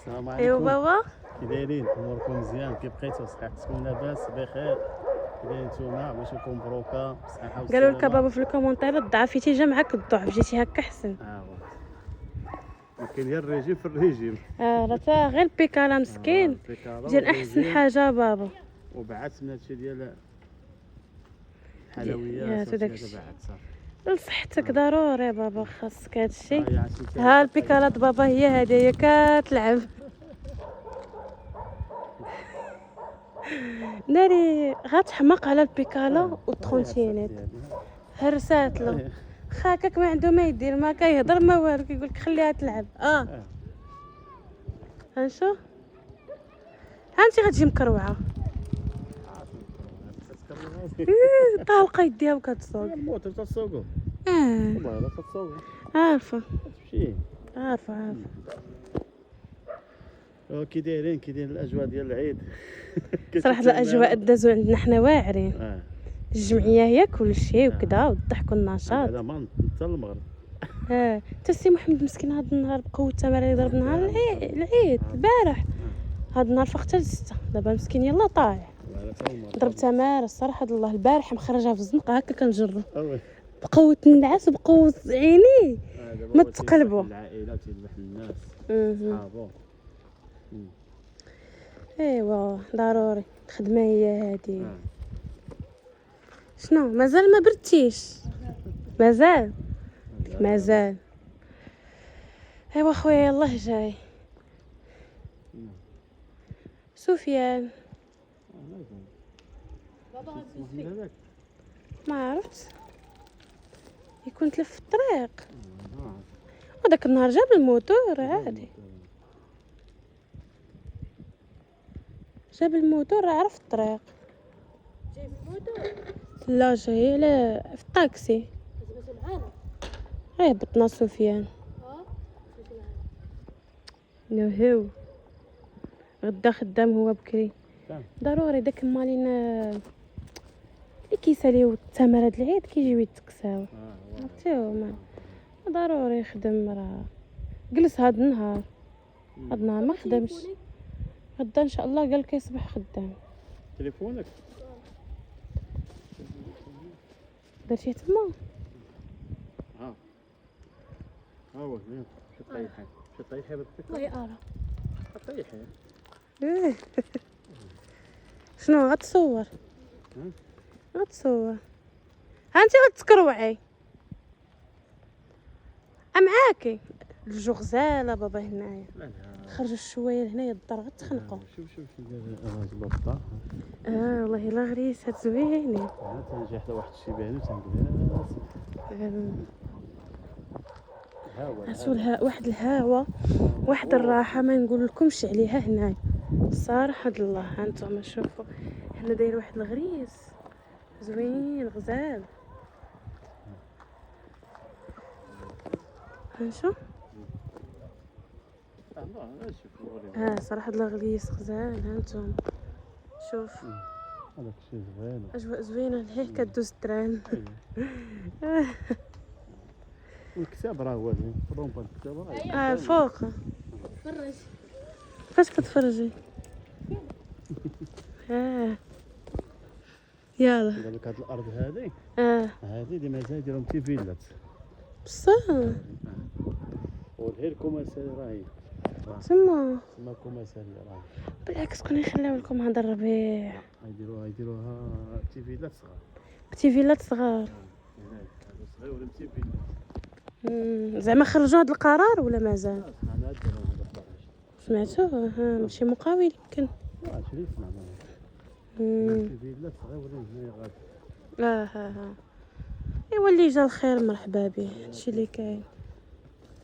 السلام ايوا عليكم. بابا. كي دايرين؟ اموركم مزيان؟ كيف بقيتوا؟ صحتكم لاباس بخير؟ كي دايرين نتوما؟ بغيتوكم مبروكه بالصحه قالوا لك والسلامه. بابا في الكومونتير ضعفيتي جا معاك الضعف، جيتي هكا احسن. ما كاين غير الريجيم في الريجيم. راه تا غير البيكالا مسكين البيكالا ديال احسن والريجيم حاجه بابا. وبعثت من هادشي ديال يا الحلويات تو وهادشي هذا داكشي بعد صافي. لصحتك ضروري بابا، خاصك هادشي. هاهي عرفتي انت ها البيكالات بابا هي هادي هي كتلعب. ناري غتحماق على البيكالا والطرونتينات. هرسات له خاكك ما عنده ما يدير، ما كيهضر ما والو، كيقول لك خليها تلعب. هنشوف هانتي غتجي مكروعه. طالقه يديها وكتسوق. الموت تسوقوا اه والله لا تسوقوا عارفه تمشي. عارفه. كي دايرين الاجواء ديال العيد؟ صراحه الاجواء دازو عندنا حنا واعرين. الجمعيه هي كل شيء وكذا، والضحك والنشاط. هذا ما حتى المغرب. حتى السي محمد مسكين هذا النهار بقوه التمارين يضرب نهار العيد البارح. هذا النهار فاق حتى ل6، دابا مسكين يلا طايح ضرب تمار. الصراحه الله البارح مخرجها في الزنقه هكا كنجرو بقوه النعاس وبقوه عيني ما تقلبوا. العائله تذبح الناس صحابو. ايوا ضروري الخدمه هي هذه. شنو مازال ما بردتيش؟ مازال. ايوا خويا يلاه جاي. سفيان ما عرفت يكون تلف في الطريق، وداك النهار جاب الموتور عادي. جاب الموتور عرف الطريق. جاي بالموتور؟ لا جاي في الطاكسي. هبطنا سفيان. هو غدا خدام هو بكري ضروري. داك مالين اللي كيساليو التمر هاد العيد كيجيو يتكساو عرفتيهم. ضروري يخدم. راه جلس هاد النهار ما خدمش. غدا ان شاء الله قال لك يصبح خدام. تليفونك درتيه تما؟ ها هو شي طيحه وي ارا طيحه. شنو غتصور؟ غتصور هانتي غتكروعي معاكي الجغزاله بابا هنايا. خرجوا شويه لهنايا الدار غتخنقوا. شوف ديال البطه. والله الا غريسات زوينين. تنجي حدا واحد الشيبان وتنجلس هوا واحد الهوا واحد الراحه ما نقول لكمش عليها هنايا صراحه الله. هانتوما شوفوا هنا داير واحد الغريس زوين غزال. هنشوف صراحه الله غريس غزال. هانتوما شوف هذاك الشيء زوين. اجواء زوينه لهيه كدوز التران. والكتاب راه هو زين. الرومبا الكتاب راه فوق. تفرج فاش كتفرجي؟ يلا قال لك هاد الارض هذه هذه اللي مازال يديرهم تي فيلات بصح. وغير كوماساري راهي تما كوماساري راهي. بالعكس كون يخليو لكم هذا الربيع يديروها تي فيلات صغار. بتي فيلات صغار. هذا صغير ولا تي فيلات. زعما خرجوا هذا القرار ولا مازال؟ سمعتوه ماشي مقاول يمكن. شريف تي فيلات صغير ولا هنايا غادي. ايوا اللي جا الخير مرحبا به. هادشي اللي كاين.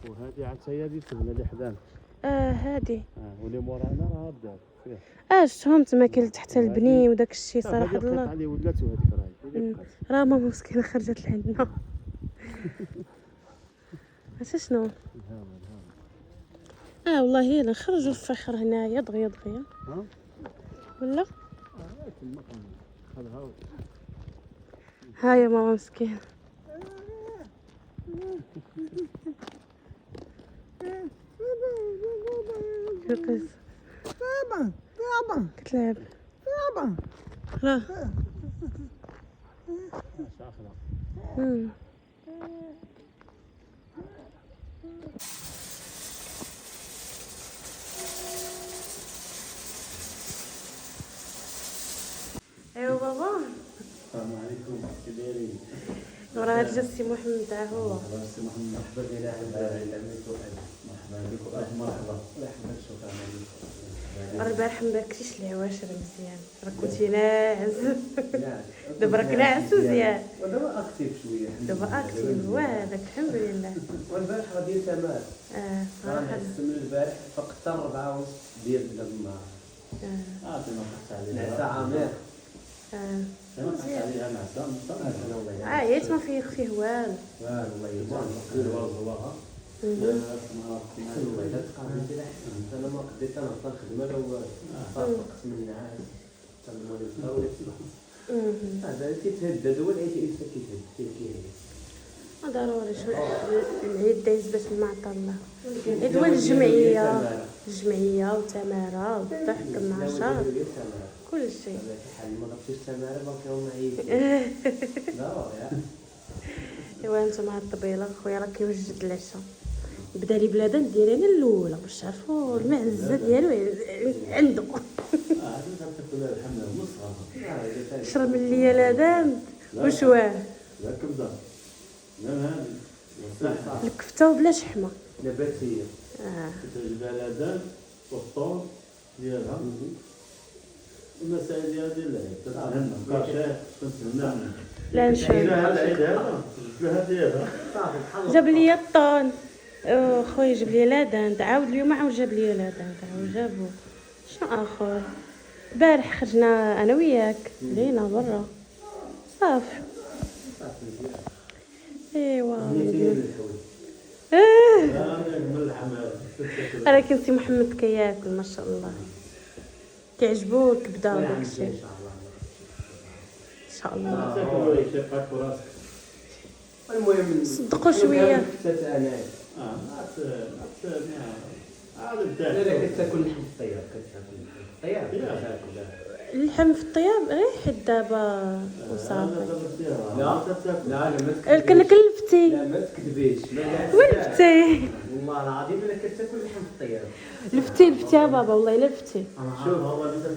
وهذه عاد هي اللي تبنى اللي حدانا. هادي واللي مورانا راه بدات فيه. شفتهم تما كاين تحت البني وداك الشيء صراحه الله. عليه ولات وهذيك راه ماما مسكينه خرجت لعندنا. عرفتي شنو؟ والله هي نخرجوا الفخر هنايا دغيا ولا ها يا ماما مسكين. القص طبعا طبعا كتلعب طبعا. راه شاخلة. ايوا بابا السلام عليكم، كي دايرين؟ راه جا السي محمد تاع هو مرحبا سي محمد، مرحبا بك مرحبا. الله يحفظك، شكرا عليك. راه البارح ما باكليش العواشر مزيان، راه كنتي ناعس. دابا راك ناعس مزيان، ودابا اكتيف شويه. دابا اكتيف هذاك الحمد لله. والبارح راه ديال تمام. صراحه نحس من البارح فقدت 4 ونص ديال النهار. فيما قصت عليها. نعسة عميق. فيما قصت عليها نعسة مصطفى. عييت ما فيه والو. والله يبارك دير والله. والله الا تقابلت الى حسن انا ما قديت انا نبقى الخدمه لو صافقت من النعاس حتى المول الفطور ولا هذا تيتهدد هو العيش انت كيتهدد ضروري شو العيد دايز باش نعطى الله. العيد هو الجمعيه وتماره والضحك النشاط كل شيء. حال ما ضربتيش تماره باقي هما عيد. لا ايوا نتوما هاد الطبيله خويا راه كيوجد العشاء. بدا لي بلادان دايرين الاولى باش تعرفوا المعزه ديالو عنده. شرب ليا الاذان وشواه لا كبده لا هذه الكفته وبلا شحمه نباتيه. كتجيب الاذان والطون ديالها المسائل ديال العيد تتعلمنا كاشي تنتمنى لا نشوف العيد هذا جبتها ديالها جاب لي الطون خويا جاب لي الاذان تعاود اليوم عاود جاب لي الاذان تعاود جابو شنو اخر. البارح خرجنا انا وياك لينا برا صافي. ايوا راه كان سي محمد كياكل ما شاء الله كيعجبوه الكبده وداك الشيء ان شاء الله. المهم صدقوا شويه لا كتاكل لحم الطياب كتاكل اللحم في الطياب غير حيت دابا وصافي. لا كان لفتي لا ما تكذبيش وين لفتي والله العظيم الا كتاكل لحم الطياب. لفتي يا بابا والله الا لفتي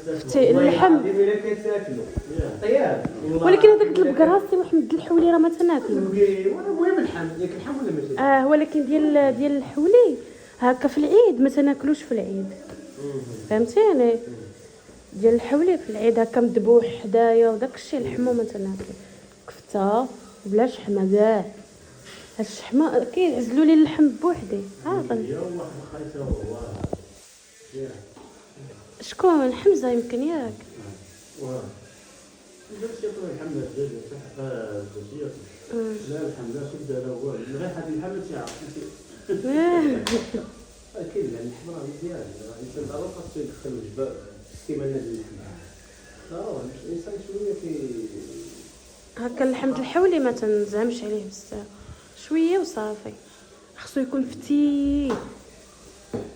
لفتي اللحم الا كتاكلوا الطياب. ولكن هذاك البقره سي محمد الحولي راه ما تناكلو. المهم اللحم ياك اللحم ولا ماشي ولكن ديال الحولي هكا في العيد ما تناكلوش في العيد فهمتيني. ديال الحولي في العيد هكا مذبوح حدايا وداك الشيء لحمو ما تناكل كفته بلا شحمه كاع. هاد الشحمه كيعزلوا لي اللحم بوحدي عاقل. شكون حمزه يمكن ياك لا الحمد لله كبده لا هو غير حد محمد يعرف اكيد اللحم راه مزيان الانسان ضروري خاصو يدخل وجبه السيمانه ديال اللحم ضروري الانسان شويه هكا اللحم د الحولي ما تنزعمش عليه بزاف شويه وصافي خصو يكون فتيل.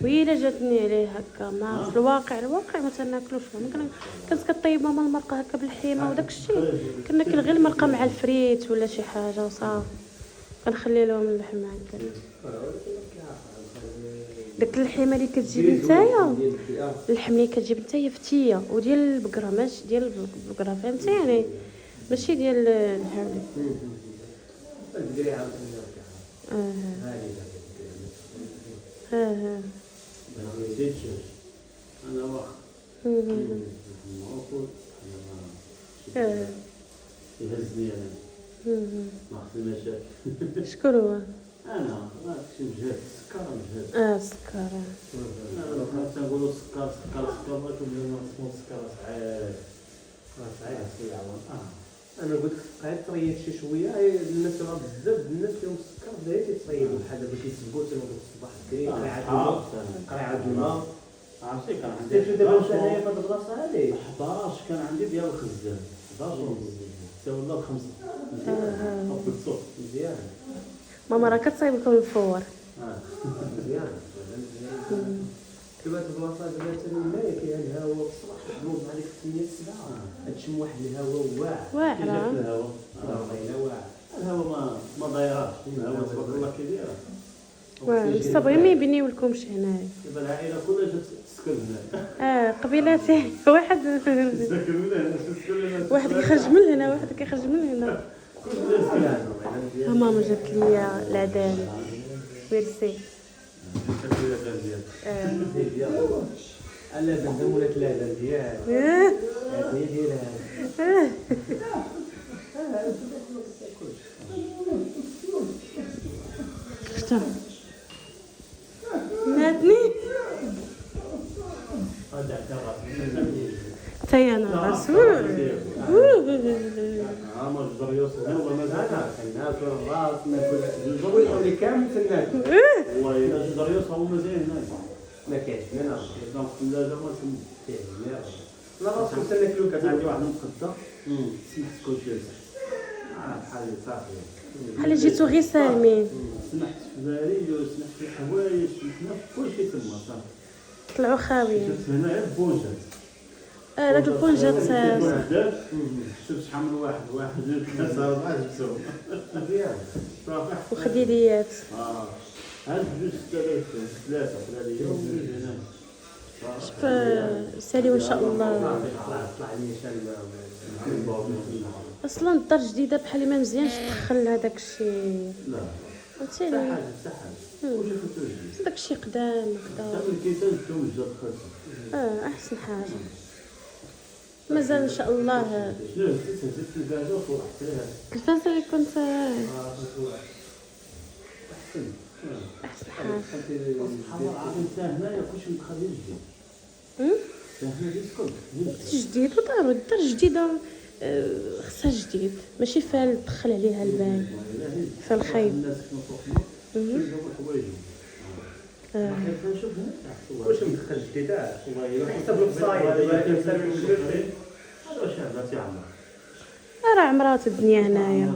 ويلا جاتني عليه هكا ما في الواقع ما تناكلوش. كنت كطيب ماما المرقه هكا بالحيمه وداك الشيء كناكل غير المرقه مع الفريت ولا شي حاجه وصافي كنخلي لهم اللحم هكا. داك اللحيمه اللي كتجيب نتايا اللحم اللي كتجيب نتايا فتيه وديال البقره ماشي ديال البقره فهمتيني ماشي ديال الحولي. ما يزيدش انا واخا ناكل انا يهزني انا ما خدمش. شكون هو انا ماشي مجهد السكر مجهد السكر انا كنت نقولوا سكر بغيتو بلا اسمو سكر صعيب انا قلت لك قاعد تريد شي شويه الناس راه بزاف الناس فيهم السكر بداية تيتريدوا بحال دابا كيسبقوا تنوضوا الصباح بكري قريعه الماء عرفتي كان عندي دابا انايا في هاد البلاصه هادي 11 كان عندي ديال الخزان 11 ونص حتى ولا ب5 مزيان بالصوت مزيان. ماما راه كتصايب لكم الفور مزيان دابا هاد البلاصه مثلا هنايا فيها الهواء بصراحه تضرب مع ديك 8 7 تشم واحد الهواء واعر واعرة. الهواء والله الا واعر. الهواء ما ضايعش الهواء تبارك الله كبيره. واعر صبري ما يبنيو لكمش هنايا. دابا العائله كلها جات تسكن هنا. قبيلاتي واحد تسكن من هنا تسكن لنا واحد كيخرج من هنا واحد كيخرج من هنا. كل الناس كلها ها ماما جابت لي العدال. ميرسي. الا بنادم ولا ثلاثه ديال آه. هذه ديالها آه. شفتو نادني تاي انا رسول عامر الزريوس هنا ولا مازال؟ الناس الراس ناكل الجو يحولي كامل في الناس. والله الا الزريوس هو مازال هنا. ما كاينش هنا كان في الثلاجه ما تم. لا راس كنت ناكلو كانت كتعرف عندي واحد المقده سمحت كلشي بحال صافي. بحال جيتو غير سالمين سمحت في بالي وسمحت في الحوايج سمحنا في كلشي تما صافي. طلعوا خاويين. شفت هنا غير بونجات. داك البونجات شفت شحال من واحد جوج ثلاثة أربعة جبتهم. مزيان صافي. وخديديات. هاد جوج ثلاثة جوج هنا. شوف سالي وان شاء الله. طلع لي شال اصلا الدار جديده بحال ما مزيانش تدخل هذاك الشيء. لا. فهمتيني صح حاجة. وش كنت داك الشيء قدام حتى من كيسان توجد خاصة. احسن حاجه. مازال ان شاء الله شنو زدت الكازا وفرحت لها. الفاس اللي كنت أحسن. احسن حاجه. سبحان الله انت هنايا كلشي متخلي جديد. هنا ديسكول جديد ودارو الدار جديده خصها جديد ماشي فال تدخل عليها البال فالخايب. الناس كانوا فوقنا شنو حوايجهم. كنشوف هنا واش مدخل جديد والله حسب البصايد دابا كنسالك هذا واش هذا تاع عمر. راه عمرات الدنيا هنايا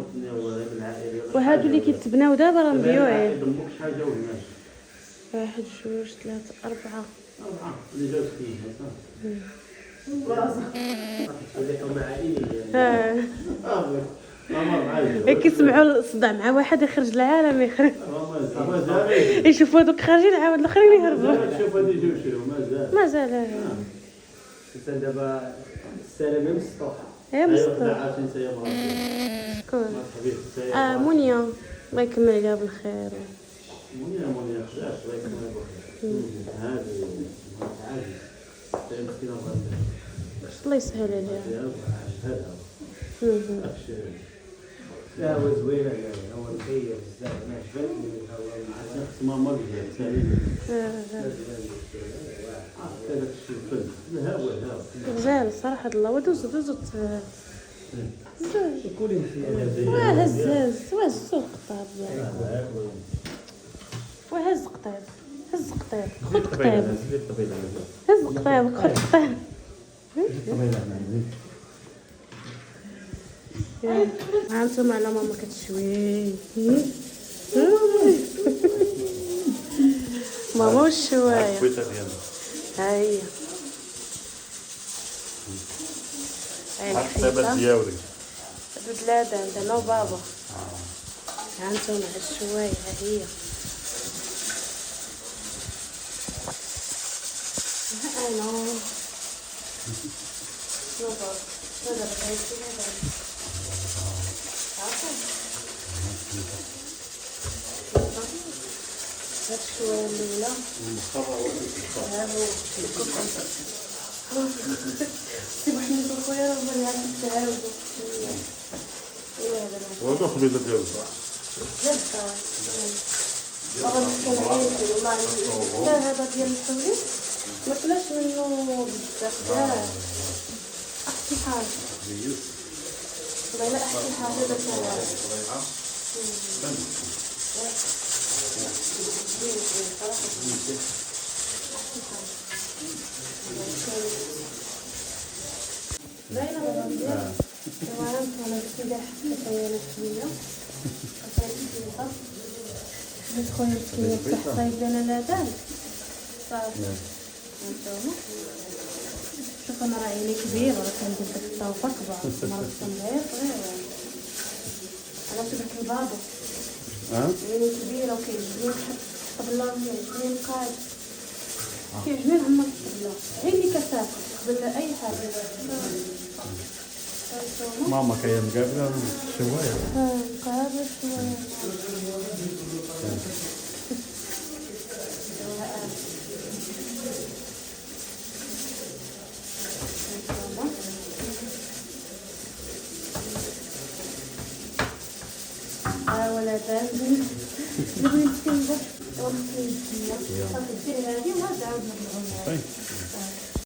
وهادو اللي كيتبناو دابا راه مبيوعين. دمك شحال جاو هنايا. 1 2 3 4 4 اللي جاو فيه صديقه عائليه كيسمعوا الصداع مع واحد يخرج العالم يخرج يشوفوا هذوك خارجين عاود الاخرين يهربوا. شوف هذه جوج مازال مازال دابا السلامه مستوحى. يا مصطفى عارفين سيارة شكون مرحبا منيا الله يكمل عليها بالخير. منيا خلاص الله يكمل بالخير. هذه عادي مسكينه الله يسهل عليها. لا هو زوين هو مخير بزاف ما عجبتني الهواء ماما ديال سالي هذاك الشيء فل الهواء غزال صراحه الله ودوز كل مزيان وهز القطاب وهز قطاب هز قطاب خذ قطاب هز قطاب خذ قطاب. هانتوما على ماما كتشوي ماما والشوايه ها هي الحبه ديالي هادو ثلاثه عندنا وبابا. هانتوما على الشوايه ها هي انا نوض هذا بغيتي هذا هاد الشوايه الاولى ها هو سي محمد خويا راه ما يعرفش تعاودوا وهذا خبيزه ديالو لا هذا ديال الحولي ما كلاش منه بزاف احسن حاجه والله لا احسن حاجه داك باينه مزيان تمام انا كده حطيت انا شويه ندخل نسكن تحت صايب لنا الأذان صافي هانتوما شوف انا راه عيني كبير راه كندير داك الطوفه كبار مرات كنغير صغير على شبه البابو عيني كبيره وكيعجبني نحط الطبله كيعجبني نقاد كيعجبني نعمر الطبله غير اللي كتاكل قبل اي حاجه هانتوما ماما كاين مقابله شويه مقابل شويه ولا تنزل نبغي نتكلم بس صافي دير هذه وما تعاود نرجعوا طيب